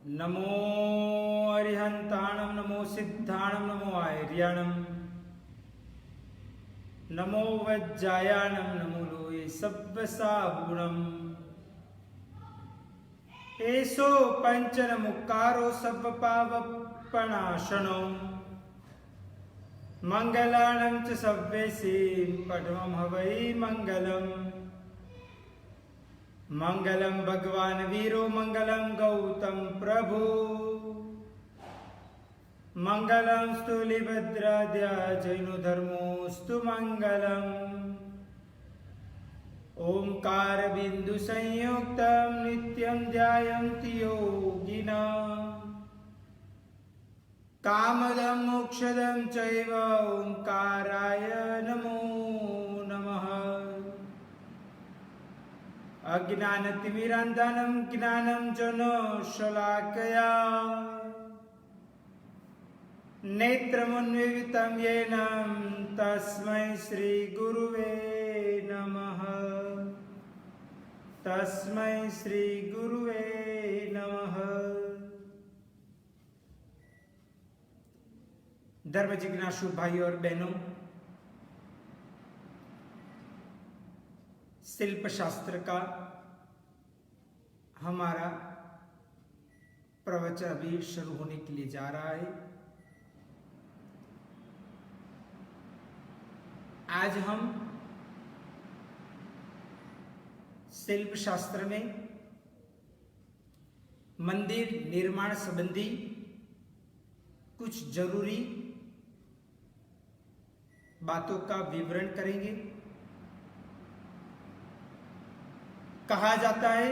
नमो अरिहंताणं नमो सिद्धाणं नमो आर्याणं नमो वज्जायाणं नमो लोये सब्बसागुणम् एषो पंचनमुक्कारो सब्बपावपणाशनो मंगलानं च सव्येसे पठमं हवै मंगलम् मंगलम भगवान वीरो मंगलम गौतम प्रभु मंगलम स्तुलिभद्राद्या जैनो धर्मोस्तु मंगलम ओंकार बिंदु संयुक्तम नित्यं ध्यायन्ति योगिना कामदं मोक्षदं चैव ओंकाराय नमो नमः। अज्ञानतिमिरान्धनं ज्ञानं जन शलाकया नेत्रमुन्मीलितं येन तस्मै श्रीगुरुवे नमः। तस्मै श्रीगुरुवे नमः। धर्म जिज्ञासु भाई और बहनों, शिल्प शास्त्र का हमारा प्रवचन अभी शुरू होने के लिए जा रहा है। आज हम शिल्प शास्त्र में मंदिर निर्माण संबंधी कुछ जरूरी बातों का विवरण करेंगे। कहा जाता है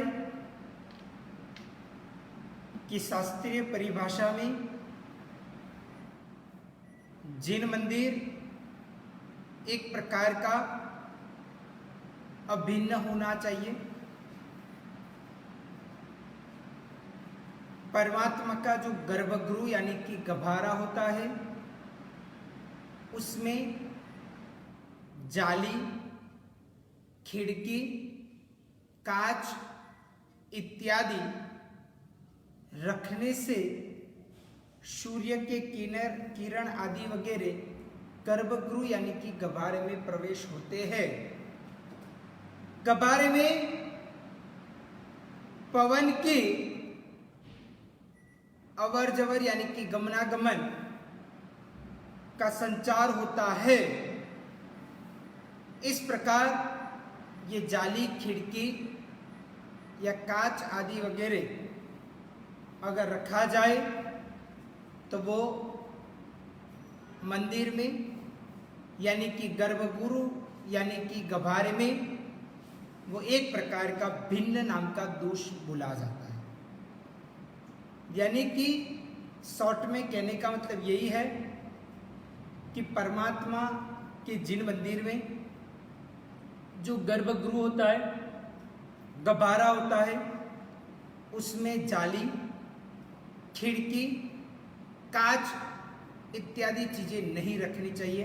कि शास्त्रीय परिभाषा में जिन मंदिर एक प्रकार का अभिन्न होना चाहिए, परमात्मा का जो गर्भगृह यानी कि गभारा होता है उसमें जाली, खिड़की, कांच इत्यादि रखने से सूर्य के किरण आदि वगैरह गर्भगृह यानी कि गभारे में प्रवेश होते हैं। गभारे में पवन की अवर जवर यानी कि गमनागमन का संचार होता है। इस प्रकार ये जाली, खिड़की या कांच आदि वगैरह अगर रखा जाए तो वो मंदिर में यानी कि गर्भगृह यानी कि गभारे में वो एक प्रकार का भिन्न नाम का दोष बोला जाता है। यानी कि शॉर्ट में कहने का मतलब यही है कि परमात्मा के जिन मंदिर में जो गर्भगृह होता है, गभारा होता है, उसमें जाली, खिड़की, कांच इत्यादि चीजें नहीं रखनी चाहिए।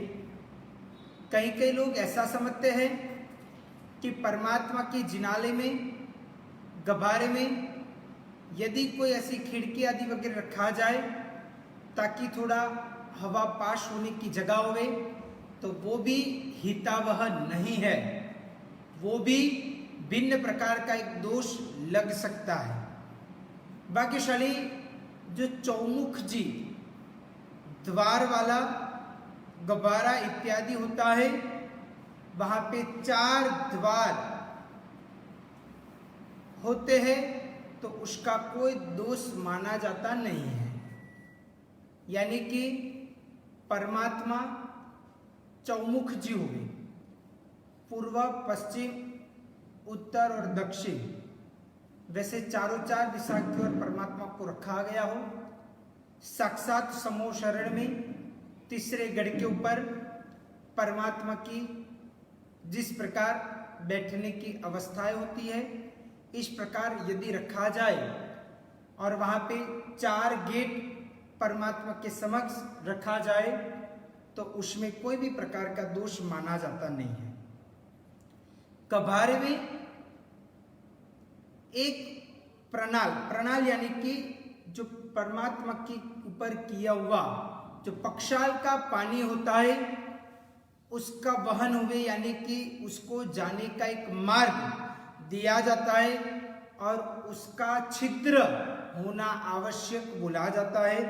कई लोग ऐसा समझते हैं कि परमात्मा के जिनाले में, गभारे में यदि कोई ऐसी खिड़की आदि वगैरह रखा जाए ताकि थोड़ा हवा पास होने की जगह होवे, तो वो भी हितावह नहीं है, वो भी भिन्न प्रकार का एक दोष लग सकता है। भाग्यशाली जो चौमुख जी द्वार वाला गभारा इत्यादि होता है, वहां पे 4 द्वार होते हैं तो उसका कोई दोष माना जाता नहीं है। यानी कि परमात्मा चौमुख जी हुए, पूर्व, पश्चिम, उत्तर और दक्षिण, वैसे चारों 4 दिशा की ओर परमात्मा को रखा गया हो। साक्षात समूह शरण में तीसरे गढ़ के ऊपर परमात्मा की जिस प्रकार बैठने की अवस्थाएं होती है, इस प्रकार यदि रखा जाए और वहां पे 4 गेट परमात्मा के समक्ष रखा जाए तो उसमें कोई भी प्रकार का दोष माना जाता नहीं है। गभारे में एक प्रणाल यानी कि जो परमात्मा के ऊपर किया हुआ जो पक्षाल का पानी होता है उसका वहन हुए, यानी कि उसको जाने का एक मार्ग दिया जाता है और उसका छिद्र होना आवश्यक बोला जाता है।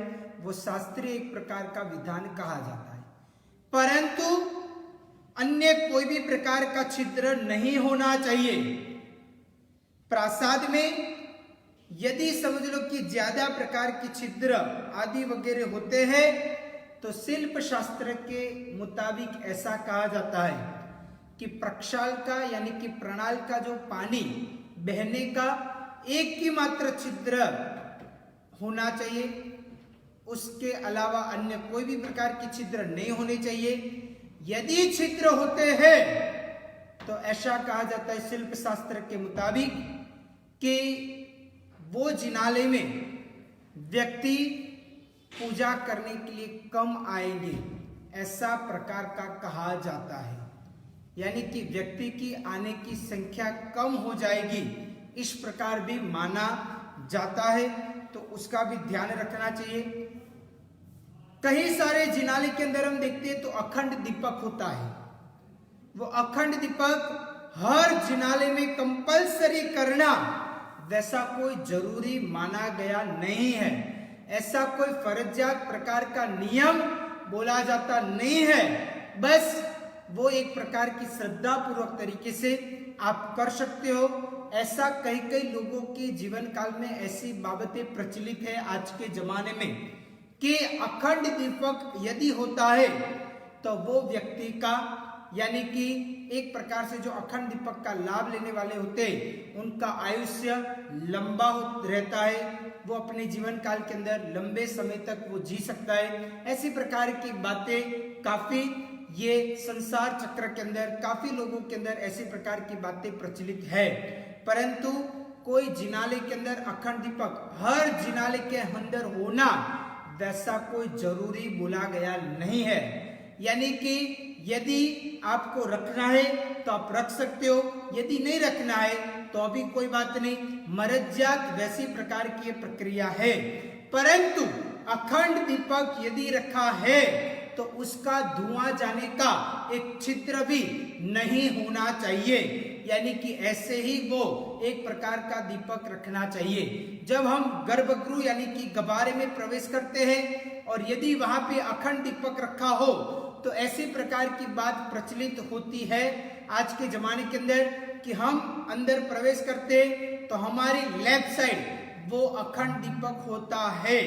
वो शास्त्रीय एक प्रकार का विधान कहा जाता है, परंतु अन्य कोई भी प्रकार का छिद्र नहीं होना चाहिए। प्रासाद में यदि समझ लो कि ज्यादा प्रकार के छिद्र आदि वगैरह होते हैं तो शिल्प शास्त्र के मुताबिक ऐसा कहा जाता है कि प्रक्षाल का यानी कि प्रणाल का जो पानी बहने का एक ही मात्र छिद्र होना चाहिए, उसके अलावा अन्य कोई भी प्रकार के छिद्र नहीं होने चाहिए। यदि छिद्र होते हैं तो ऐसा कहा जाता है शिल्प शास्त्र के मुताबिक कि वो जिनालय में व्यक्ति पूजा करने के लिए कम आएंगे, ऐसा प्रकार का कहा जाता है। यानी कि व्यक्ति की आने की संख्या कम हो जाएगी, इस प्रकार भी माना जाता है, तो उसका भी ध्यान रखना चाहिए। कई सारे जिनालय के अंदर हम देखते हैं तो अखंड दीपक होता है। वो अखंड दीपक हर जिनालय में कंपलसरी करना वैसा कोई जरूरी माना गया नहीं है, ऐसा कोई फर्जियात प्रकार का नियम बोला जाता नहीं है। बस वो एक प्रकार की श्रद्धा पूर्वक तरीके से आप कर सकते हो। ऐसा कई कई लोगों के जीवन काल में ऐसी बाबतें प्रचलित है आज के जमाने में कि अखंड दीपक यदि होता है तो वो व्यक्ति का यानी कि एक प्रकार से जो अखंड दीपक का लाभ लेने वाले होते हैं उनका आयुष्य लंबा रहता है, वो अपने जीवन काल के अंदर लंबे समय तक वो जी सकता है। ऐसी प्रकार की बातें काफी ये संसार चक्र के अंदर काफी लोगों के अंदर ऐसी प्रकार की बातें प्रचलित है, परंतु कोई जिनालय के अंदर अखंड दीपक हर जिनालय के अंदर होना वैसा कोई जरूरी बोला गया नहीं है। यानी कि यदि आपको रखना है तो आप रख सकते हो, यदि नहीं रखना है तो अभी कोई बात नहीं, मरज्जात वैसी प्रकार की प्रक्रिया है। परंतु अखंड दीपक यदि रखा है तो उसका धुआं जाने का एक छिद्र भी नहीं होना चाहिए, यानी कि ऐसे ही वो एक प्रकार का दीपक रखना चाहिए। जब हम गर्भगृह यानी कि गबारे में प्रवेश करते हैं और यदि वहां पे अखंड दीपक रखा हो तो ऐसी प्रकार की बात प्रचलित होती है आज के जमाने के अंदर कि हम अंदर प्रवेश करते तो हमारी लेफ्ट साइड वो अखंड दीपक होता है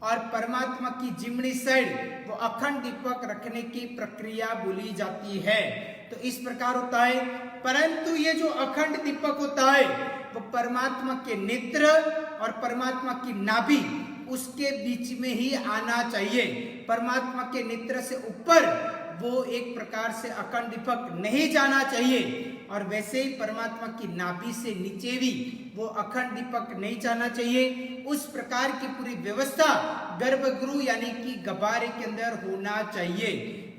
और परमात्मा की जिमनी साइड वो अखंड दीपक रखने की प्रक्रिया बोली जाती है। तो इस प्रकार होता है, परंतु ये जो अखंड दीपक होता है वो परमात्मा के नेत्र और परमात्मा की नाभि उसके बीच में ही आना चाहिए। परमात्मा के नेत्र से ऊपर वो एक प्रकार से अखंड दीपक नहीं जाना चाहिए और वैसे ही परमात्मा की नाभि से नीचे भी वो अखंड दीपक नहीं जाना चाहिए। उस प्रकार की पूरी व्यवस्था गर्भगृह यानी कि गबारे के अंदर होना चाहिए।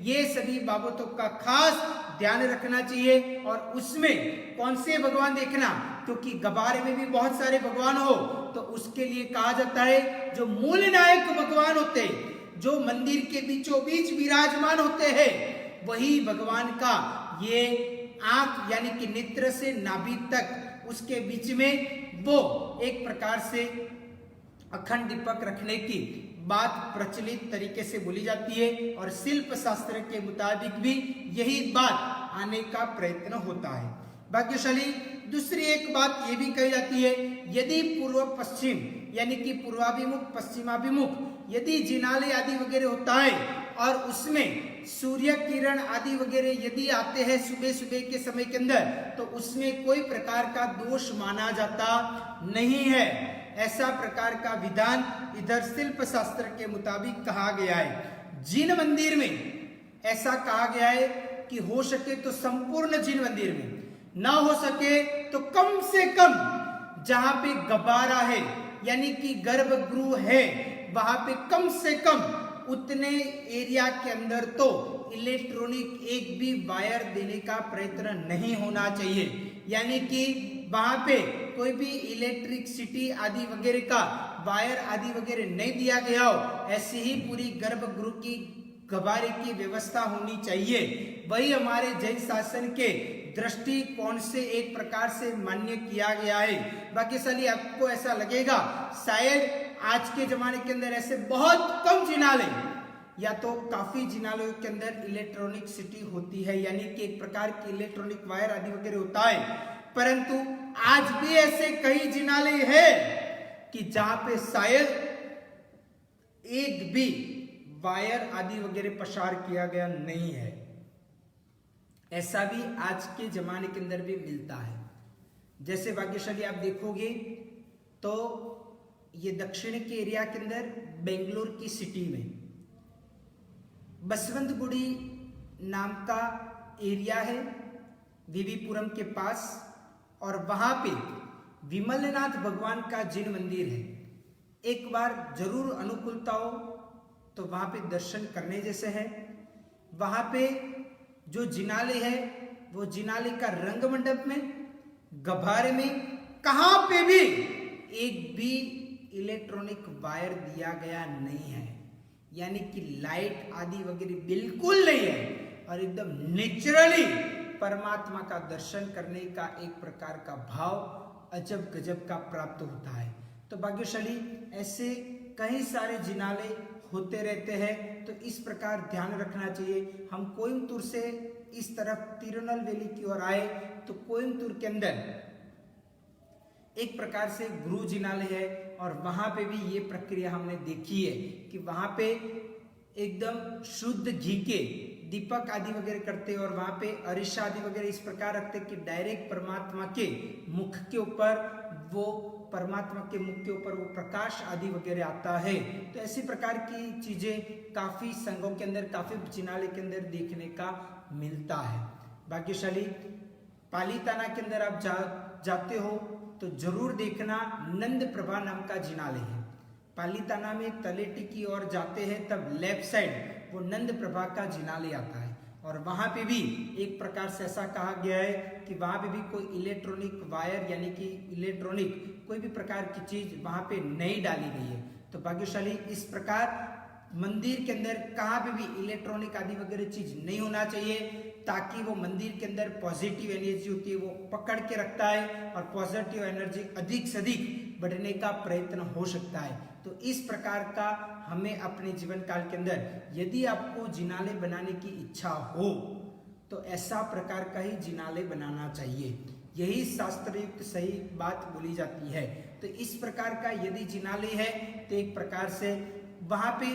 ये सभी बाबतों का खास ध्यान रखना चाहिए। और उसमें कौन से भगवान देखना, क्योंकि गबारे में भी बहुत सारे भगवान हो तो उसके लिए कहा जाता है जो मूल नायक भगवान होते हैं, जो मंदिर के बीचों बीच विराजमान होते हैं, वही भगवान का ये आंख यानी कि नेत्र से नाभि तक उसके बीच में वो एक प्रकार से अखंड दीपक रखने की बात प्रचलित तरीके से बोली जाती है और शिल्प शास्त्र के मुताबिक भी यही बात आने का प्रयत्न होता है। भाग्यशाली दूसरी एक बात ये भी कही जाती है, यदि पूर्व पश्चिम यानी कि पूर्वाभिमुख पश्चिमाभिमुख यदि जिनालय आदि वगैरह होता है और उसमें सूर्य किरण आदि वगैरह यदि आते हैं सुबह सुबह के समय के अंदर तो उसमें कोई प्रकार का दोष माना जाता नहीं है। ऐसा प्रकार का विधान इधर शिल्प शास्त्र के मुताबिक कहा गया है। जिन मंदिर में ऐसा कहा गया है कि हो सके तो संपूर्ण जिन मंदिर में, ना हो सके तो कम से कम जहां पे गबारा है यानी कि गर्भगृह है वहां पे कम से कम उतने एरिया के अंदर तो इलेक्ट्रॉनिक एक भी वायर देने का प्रयत्न नहीं होना चाहिए। यानी कि वहां पे कोई भी इलेक्ट्रिसिटी आदि वगैरह का वायर आदि वगैरह नहीं दिया गया हो, ऐसे ही पूरी गर्भगृह की गभारे की व्यवस्था होनी चाहिए। वही हमारे जैन शासन के दृष्टिकोण से एक प्रकार से मान्य किया गया है। बाकी साली आपको ऐसा लगेगा शायद आज के जमाने के अंदर ऐसे बहुत कम जिनालय या तो काफी जिनालयों के अंदर इलेक्ट्रॉनिक सिटी होती है, यानी कि एक प्रकार की इलेक्ट्रॉनिक वायर आदि वगैरह होता है, परंतु आज भी ऐसे कई जिनालय है कि जहां पे शायद एक भी वायर आदि वगैरह प्रसार किया गया नहीं है। ऐसा भी आज के जमाने के अंदर भी मिलता है। जैसे भाग्यशाली आप देखोगे तो ये दक्षिण के एरिया के अंदर बेंगलोर की सिटी में बसवंतगुड़ी नाम का एरिया है वीवीपुरम के पास, और वहां पे विमलनाथ भगवान का जैन मंदिर है। एक बार जरूर अनुकूलता हो तो वहां पे दर्शन करने जैसे है। वहां पे जो जिनालय है वो जिनालय का रंग मंडप में गभारे में कहां पे भी एक भी इलेक्ट्रॉनिक वायर दिया गया नहीं है, यानी कि लाइट आदि वगैरह बिल्कुल नहीं है, और एकदम नेचुरली परमात्मा का दर्शन करने का एक प्रकार का भाव अजब गजब का प्राप्त होता है। तो भाग्यशाली ऐसे कई सारे जिनालय होते रहते हैं, तो इस प्रकार ध्यान रखना चाहिए। हम कोयम्बतूर से इस तरफ तिरुनेलवेली की ओर आए तो कोयम्बतूर के अंदर एक प्रकार से गुरु जिनालय है, और वहां पे भी ये प्रक्रिया हमने देखी है कि वहां पे एकदम शुद्ध घी के दीपक आदि वगैरह करते हैं, और वहां पे अरिशा आदि वगैरह इस प्रकार रखते हैं कि डायरेक्ट परमात्मा के मुख के ऊपर वो परमात्मा के मुख के ऊपर वो प्रकाश आदि वगैरह आता है। तो ऐसी प्रकार की चीजें काफी संघों के अंदर, काफी जिनालय के अंदर देखने का मिलता है। भाग्यशाली पालीताना के अंदर आप जाते हो तो जरूर देखना नंद प्रभा नाम का जिनालय है। पालीताना में तलेटी की ओर जाते हैं तब लेफ्ट साइड वो नंद प्रभा का जिनालय आता है, और वहां पे भी एक प्रकार से ऐसा कहा गया है कि वहां पे भी कोई इलेक्ट्रॉनिक वायर यानी कि इलेक्ट्रॉनिक कोई भी प्रकार की चीज वहां पे नहीं डाली गई है। तो भाग्यशाली इस प्रकार मंदिर के अंदर कहाँ पे भी इलेक्ट्रॉनिक आदि वगैरह चीज नहीं होना चाहिए, ताकि वो मंदिर के अंदर पॉजिटिव एनर्जी होती है वो पकड़ के रखता है, और पॉजिटिव एनर्जी अधिक से अधिक बढ़ने का प्रयत्न हो सकता है। तो इस प्रकार का हमें अपने जीवन काल के अंदर यदि आपको जिनालय बनाने की इच्छा हो तो ऐसा प्रकार का ही जिनालय बनाना चाहिए। यही शास्त्रयुक्त सही बात बोली जाती है। तो इस प्रकार का यदि जिनालय है तो एक प्रकार से वहां पे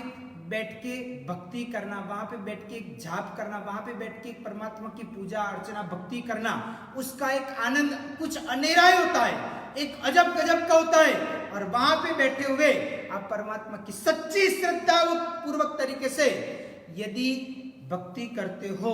बैठ के भक्ति करना, वहां पे बैठ के जाप करना, वहां पे बैठ के परमात्मा की पूजा अर्चना भक्ति करना, उसका एक आनंद कुछ अनेरा ही होता है, एक अजब गजब का होता है। और वहां पे बैठे हुए आप परमात्मा की सच्ची श्रद्धा पूर्वक तरीके से यदि भक्ति करते हो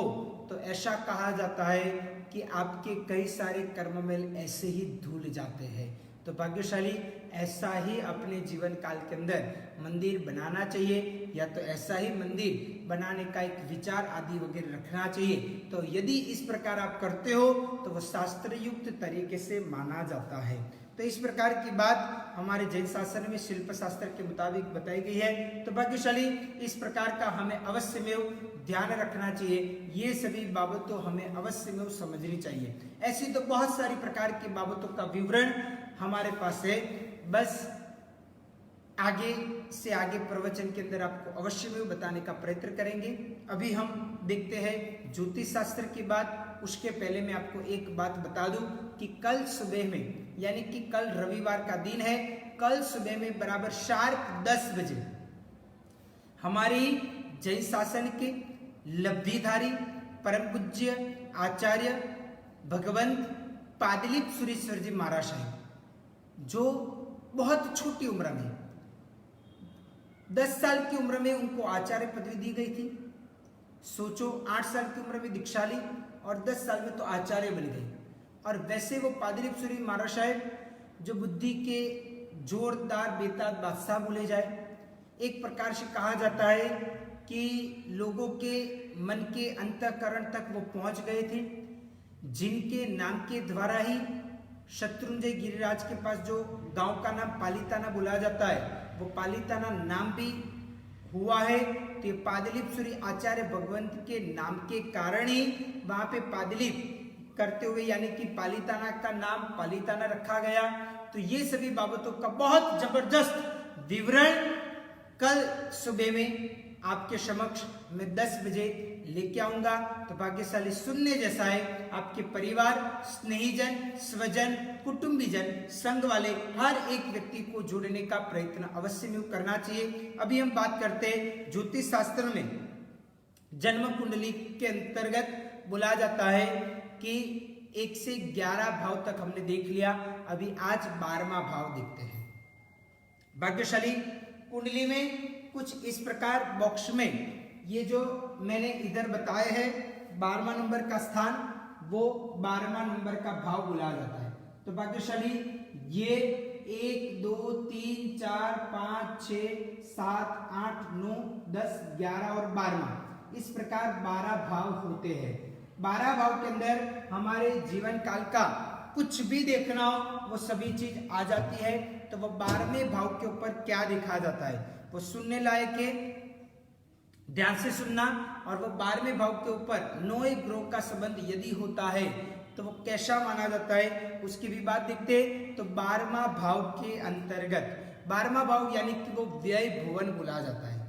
तो ऐसा कहा जाता है कि आपके कई सारे कर्ममेल ऐसे ही धुल जाते हैं। तो भाग्यशाली ऐसा ही अपने जीवन काल के अंदर मंदिर बनाना चाहिए, या तो ऐसा ही मंदिर बनाने का एक विचार आदि वगैरह रखना चाहिए। तो यदि इस प्रकार आप करते हो तो वह शास्त्र युक्त तरीके से माना जाता है। तो इस प्रकार की बात हमारे जैन शासन में शिल्प शास्त्र के मुताबिक बताई गई है। तो भाग्यशाली इस प्रकार का हमें अवश्य में ध्यान रखना चाहिए, ये सभी बाबतों हमें अवश्य में समझनी चाहिए। ऐसी तो बहुत सारी प्रकार की बाबतों का विवरण हमारे पास है, बस आगे से आगे प्रवचन के अंदर आपको अवश्य में बताने का प्रयत्न करेंगे। अभी हम देखते हैं ज्योतिष शास्त्र की बात। उसके पहले मैं आपको एक बात बता दूं कि कल सुबह में, यानी कि कल रविवार का दिन है, कल सुबह में बराबर शार्प 10 बजे हमारी जैन शासन के लब्धिधारी परम पूज्य आचार्य भगवंत पादलिप सुरेश्वर जी महाराज साहब, जो बहुत छोटी उम्र में 10 साल की उम्र में उनको आचार्य पदवी दी गई थी। सोचो 8 साल की उम्र में दीक्षा ली और 10 साल में तो आचार्य बन गए। और वैसे वो पादलिप सूरी महाराज साहब जो बुद्धि के जोरदार बेताज बादशाह बोले जाए, एक प्रकार से कहा जाता है कि लोगों के मन के अंतःकरण तक वो पहुंच गए थे, जिनके नाम के द्वारा ही शत्रुंजय गिरिराज के पास जो गांव का नाम पालीताना बुलाया जाता है, वो पालीताना नाम भी हुआ है। तो ये पादलीप सूर्य आचार्य भगवंत के नाम के कारण ही वहां पे पादलीप करते हुए यानी कि पालीताना का नाम पालीताना रखा गया। तो ये सभी बाबतों का बहुत जबरदस्त विवरण कल सुबह में आपके समक्ष मैं 10 बजे लेके आऊंगा। तो भाग्यशाली सुनने जैसा है, आपके परिवार, स्नेहीजन, स्वजन, कुटुंबीजन, संघ वाले हर एक व्यक्ति को जोड़ने का प्रयत्न अवश्य में करना चाहिए। अभी हम बात करते हैं ज्योतिष शास्त्र में जन्म कुंडली के अंतर्गत बोला जाता है कि 1 से 11 भाव तक हमने देख लिया। अभी आज 12वां भाव देखते हैं। भाग्यशाली कुंडली में कुछ इस प्रकार बॉक्स में ये जो मैंने इधर बताए हैं 12वां नंबर का स्थान, वो 12वां नंबर का भाव बोला जाता है। तो भाग्यशाली ये 1 2 3 4 5 6 7 8 9 10 11 और 12वां, इस प्रकार 12 भाव होते हैं। 12 भाव के अंदर हमारे जीवन काल का कुछ भी देखना हो वो सभी चीज आ जाती है। तो वो 12वें भाव के ऊपर क्या देखा जाता है वो सुनने लायक है, ध्यान से सुनना। और वो 12वें भाव के ऊपर 9 ग्रह का संबंध यदि होता है तो वो कैसा माना जाता है उसकी भी बात देखते हैं। तो 12वां भाव के अंतर्गत 12वां भाव यानी कि वो व्यय भुवन बोला जाता है,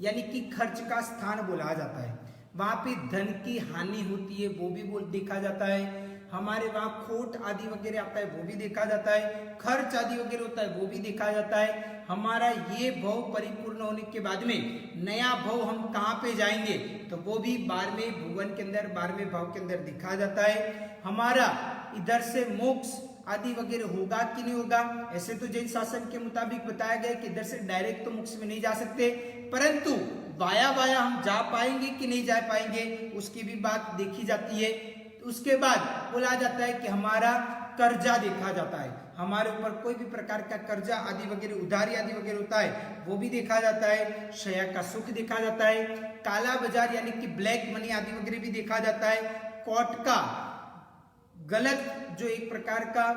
यानी कि खर्च का स्थान बोला जाता है। वहां पे धन की हानि होती है वो भी देखा जाता है। हमारे वहां खोट आदि वगैरह आता है वो भी देखा जाता है। खर्च आदि वगैरह होता है वो भी देखा जाता है। हमारा ये भव परिपूर्ण होने के बाद में नया भव हम कहाँ पे जाएंगे तो वो भी 12वें भुवन के अंदर 12वें भाव के अंदर दिखा जाता है। हमारा इधर से मोक्ष आदि वगैरह होगा कि नहीं होगा, ऐसे तो जैन शासन के मुताबिक बताया गया कि इधर से डायरेक्ट तो मोक्ष में नहीं जा सकते, परंतु वाया वाया हम जा पाएंगे कि नहीं जा पाएंगे उसकी भी बात देखी जाती है। उसके बाद बोला जाता है कि हमारा कर्जा देखा जाता है, हमारे ऊपर कोई भी प्रकार का कर्जा आदि वगैरह उधारी आदि वगैरह होता है वो भी देखा जाता है। शया का सुख देखा जाता है। काला बाजार यानी कि ब्लैक मनी आदि वगैरह भी देखा जाता है। कोर्ट का गलत जो एक प्रकार का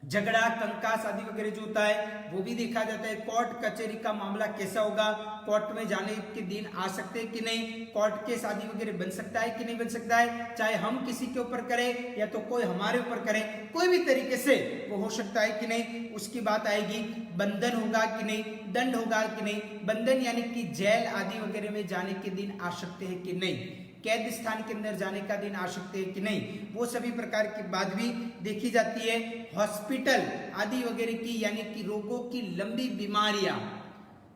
झगड़ा कंकास आदि वगैरह जो होता है वो भी देखा जाता है। कोर्ट कचहरी का मामला कैसा होगा, कोर्ट में जाने के दिन आ सकते हैं कि नहीं, कोर्ट केस आदि वगैरह बन सकता है कि नहीं बन सकता है, चाहे हम किसी के ऊपर करें या तो कोई हमारे ऊपर करे, कोई भी तरीके से वो हो सकता है कि नहीं, उसकी बात आएगी। बंधन होगा कि नहीं, दंड होगा कि नहीं, बंधन यानी कि जेल आदि वगैरह में जाने के दिन आ सकते हैं कि नहीं, कैद स्थान के अंदर जाने का दिन आ सकते हैं कि नहीं, वो सभी प्रकार की बात भी देखी जाती है। हॉस्पिटल आदि वगैरह की यानी कि रोगों की लंबी बीमारियां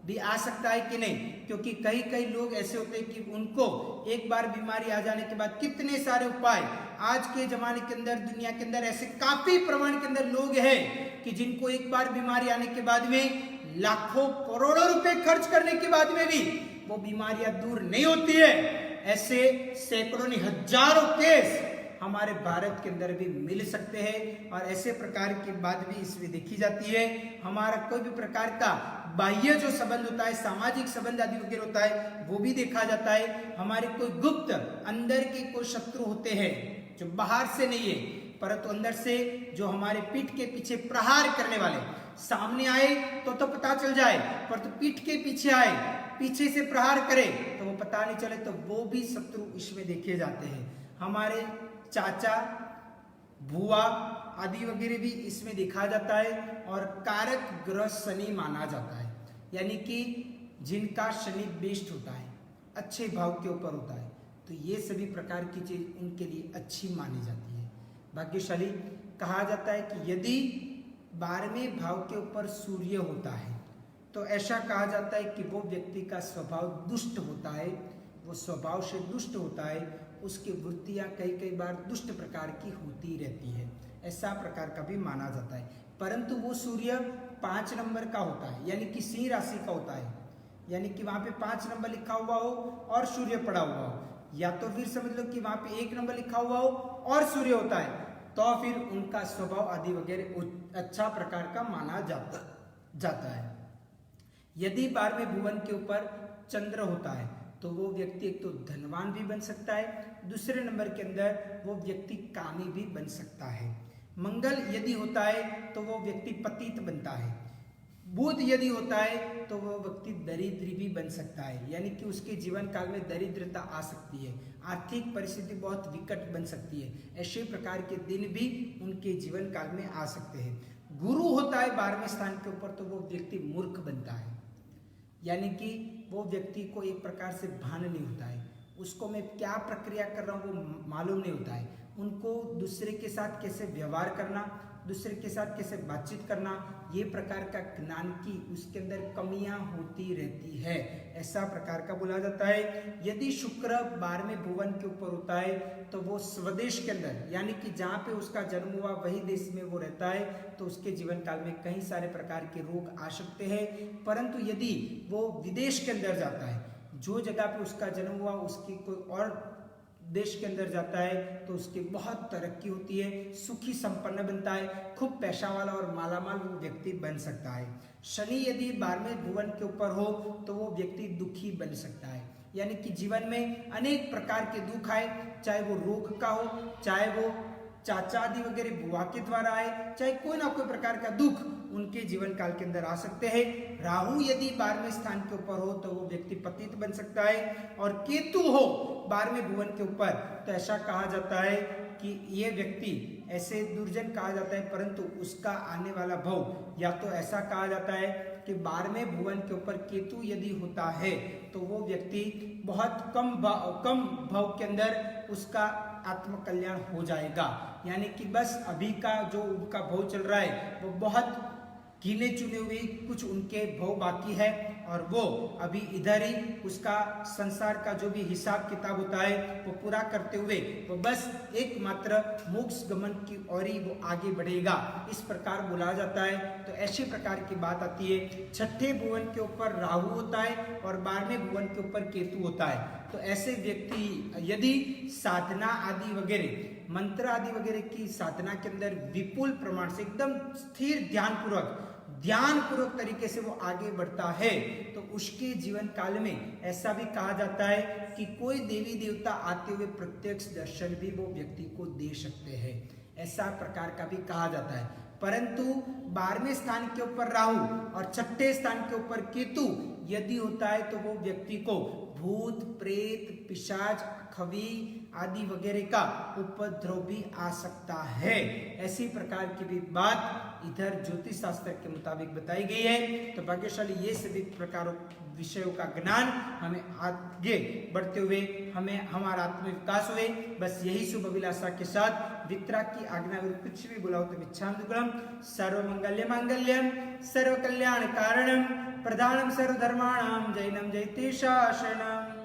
भी आ सकता है कि नहीं, क्योंकि कई लोग ऐसे होते हैं कि उनको एक बार बीमारी आ जाने के बाद कितने सारे उपाय आज के जमाने के अंदर दुनिया के अंदर ऐसे काफी प्रमाण के अंदर लोग हैं कि जिनको एक बार बीमारी आने के बाद में लाखों करोड़ों रुपए खर्च करने के बाद में भी वो बीमारियां दूर नहीं होती है। ऐसे सैकड़ों नहीं हजारों केस हमारे भारत के अंदर भी मिल सकते हैं और ऐसे प्रकार की बात भी इसमें देखी जाती है। हमारा कोई भी प्रकार का बाह्य जो संबंध होता है, सामाजिक संबंध आदि वगैरह होता है वो भी देखा जाता है। हमारे कोई गुप्त अंदर के कोई शत्रु होते हैं जो बाहर से नहीं है परंतु अंदर से जो हमारे पीठ के पीछे प्रहार करने वाले, सामने आए तो पता चल जाए, पर तो पीठ के पीछे आए, पीछे से प्रहार करे तो वो पता नहीं चले, तो वो भी शत्रु इसमें देखे जाते हैं। हमारे चाचा बुआ आदि वगैरह भी इसमें देखा जाता है। और कारक ग्रह शनि माना जाता है, यानी कि जिनका शनि बेस्ट होता है, अच्छे भाव के ऊपर होता है, तो ये सभी प्रकार की चीज उनके लिए अच्छी मानी जाती है। भाग्यशाली कहा जाता है कि यदि 12वें भाव के ऊपर सूर्य होता है तो ऐसा कहा जाता है कि वो व्यक्ति का स्वभाव दुष्ट होता है, वो स्वभाव से दुष्ट होता है, उसकी वृत्तियां कई बार दुष्ट प्रकार की होती रहती है, ऐसा प्रकार का भी माना जाता है। परंतु वो सूर्य 5 नंबर का होता है, यानी कि सिंह राशि का होता है, यानी कि वहां पे 5 नंबर लिखा हुआ हो और सूर्य पड़ा हुआ हो, या तो फिर समझ लो कि वहां पे 1 नंबर लिखा हुआ हो और सूर्य होता है, तो फिर उनका स्वभाव आदि वगैरह अच्छा प्रकार का माना जाता है। यदि 12वें भुवन के ऊपर चंद्र होता है तो वो व्यक्ति एक तो धनवान भी बन सकता है, दूसरे नंबर के अंदर वो व्यक्ति कामी भी बन सकता है। मंगल यदि होता है तो वो व्यक्ति पतित बनता है। बुध यदि होता है तो वो व्यक्ति दरिद्री भी बन सकता है, यानी कि उसके जीवन काल में दरिद्रता आ सकती है, आर्थिक परिस्थिति बहुत विकट बन सकती है। ऐसे प्रकार के दिन भी उनके जीवन काल में आ सकते हैं। गुरु होता है 12वें स्थान के ऊपर तो वो व्यक्ति मूर्ख बनता है, यानी कि वो व्यक्ति को एक प्रकार से भान नहीं होता है, उसको मैं क्या प्रक्रिया कर रहा हूँ वो मालूम नहीं होता है। उनको दूसरे के साथ कैसे व्यवहार करना, दूसरे के साथ कैसे बातचीत करना, ये प्रकार का ज्ञान की उसके अंदर कमियां होती रहती है, ऐसा प्रकार का बोला जाता है। यदि शुक्र 12वें भुवन के ऊपर होता है तो वो स्वदेश के अंदर, यानी कि जहाँ पे उसका जन्म हुआ वही देश में वो रहता है, तो उसके जीवन काल में कई सारे प्रकार के रोग आ सकते हैं। परंतु यदि वो विदेश के अंदर जाता है, जो जगह पे उसका जन्म हुआ उसकी कोई और देश के अंदर जाता है तो उसकी बहुत तरक्की होती है, सुखी संपन्न बनता है, खूब पैसा वाला और मालामाल वो व्यक्ति बन सकता है। शनि यदि 12वें भुवन के ऊपर हो तो वो व्यक्ति दुखी बन सकता है, यानी कि जीवन में अनेक प्रकार के दुख आए, चाहे वो रोग का हो, चाहे वो चाचा आदि वगैरह बुआ के द्वारा आए, चाहे कोई ना कोई प्रकार का दुख उनके जीवन काल के अंदर आ सकते हैं। राहु यदि 12वें स्थान के ऊपर हो तो वो व्यक्ति पतित बन सकता है, और केतु हो 12वें भुवन के ऊपर तो ऐसा कहा जाता है कि ये व्यक्ति ऐसे दुर्जन कहा जाता है, परंतु उसका आने वाला भव, या तो ऐसा कहा जाता है कि 12वें भुवन के ऊपर केतु यदि होता है तो वो व्यक्ति बहुत कम भव के अंदर उसका आत्मकल्याण हो जाएगा, यानी कि बस अभी का जो उनका भव चल रहा है वो बहुत गिने चुने हुए कुछ उनके भव बाकी है, और वो अभी इधर ही उसका संसार का जो भी हिसाब किताब होता है वो पूरा करते हुए वो बस एकमात्र मोक्ष गमन की ओर ही वो आगे बढ़ेगा, इस प्रकार बोला जाता है। तो ऐसे प्रकार की बात आती है। छठे भुवन के ऊपर राहु होता है और 12वें भुवन के ऊपर केतु होता है, तो ऐसे व्यक्ति यदि साधना आदि वगैरह, मंत्र आदि वगैरह की साधना के अंदर विपुल प्रमाण से एकदम स्थिर ध्यानपूर्वक तरीके से वो आगे बढ़ता है, तो उसके जीवन काल में ऐसा भी कहा जाता है कि कोई देवी देवता आते हुए प्रत्यक्ष दर्शन भी वो व्यक्ति को दे सकते हैं, ऐसा प्रकार का भी कहा जाता है। परंतु 12वें स्थान के ऊपर राहु और छठे स्थान के ऊपर केतु यदि होता है तो वो व्यक्ति को भूत प्रेत पिशाच खवी आदि वगैरह का उपद्रव भी आ सकता है, ऐसी प्रकार की भी बात इधर ज्योतिष शास्त्र के मुताबिक बताई गई है। तो भाग्यशाली ये सभी प्रकारों विषयों का ज्ञान हमें आगे बढ़ते हुए हमें हमारा आत्मविकास हुए, बस यही शुभ अभिलाषा के साथ वितरा की आज्ञा विरुद्ध कुछ भी बुलाओ तो मिच्छामि सर्वमंगल्य मांगल्यम सर्व कल्याण कारणम प्रधानम सर्वधर्माणाम जैनम जयते शासनम।